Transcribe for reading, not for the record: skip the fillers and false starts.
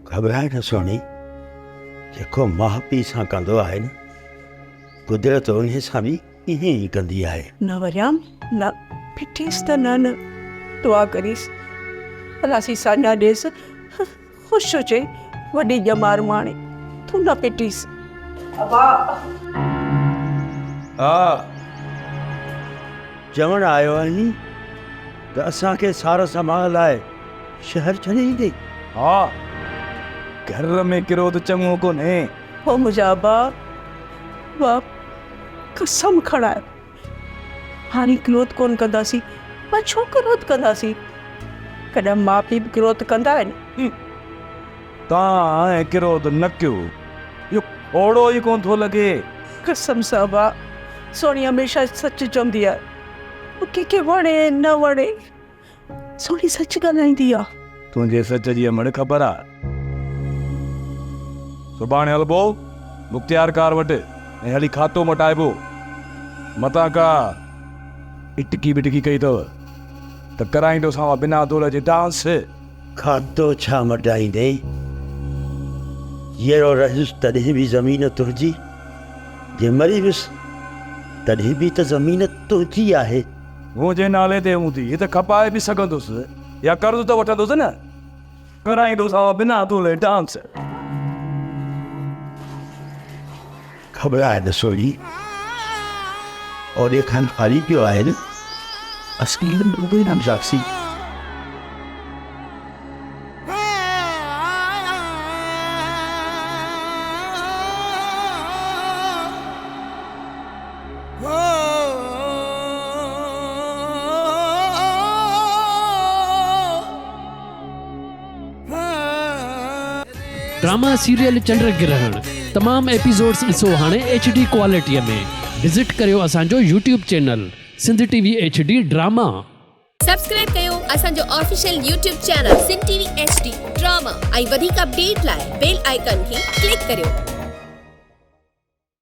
घबराए न सोनी, जेको माउ पीउ सां कंदो आहे न, कुदरत उन सां बि ईअं ई कंदी आहे। न वरियाम न पिटीस त न दुआ करीस अलासी सान्या ॾेसि ख़ुशि हुजे वॾी ॼमार माणे तूं न पिटीस। हा चवण आयो आहीं त असांखे सार संभाल लाइ शहर छॾे ईंदे? हा घर में किरो त चङो कोन्हे। हो मुंहिंजा बाप कसम खणायो हाणे क्रोध कोन कंदासीं, पर छो क्रोध कंदासीं? कॾहिं माउ पीउ बि क्रोध कंदा आहिनि? तव्हां ऐं किरो त न कयो, इहो ओड़ो ई कोन थो लॻे। कसम सां बा सोनी हमेशह सच चवंदी आहे, कंहिंखे वणे न वणे सोनी सच ॻाल्हाईंदी आहे। तुंहिंजे सच जी अमड़ ख़बर आहे। सुभाणे हलबो मुख़्तियार कार वटि ऐं हली खातो मटाइबो। मतां का इटकी बिटकी कई अथव त कराईंदोसांव बिना दौल जे डांस। खातो छा मटाईंदे? जहिड़ो रहियुसि तॾहिं बि ज़मीन तुंहिंजी, जे मरी वियुसि तॾहिं बि त ज़मीन तुंहिंजी आहे। मुंहिंजे नाले ते हूंदी त खपाए बि सघंदुसि या कर्ज़ त वठंदुसि न। कराईंदोसांव बिना दौल डांस। घबराए न सोनी, और खान खाली पियो आहे न, असली नाम साक्षी। ड्रामा सीरियल चंड ग्रहण तमाम एपिसोड्स ॾिसो हाणे HD क्वालिटीअ में। विज़िट करियो असांजो YouTube channel Sindh TV HD drama. Subscribe कयो असांजो official YouTube channel Sindh TV HD drama ऐं वधीक अपडेट लाइ बेल आइकन खे क्लिक करियो।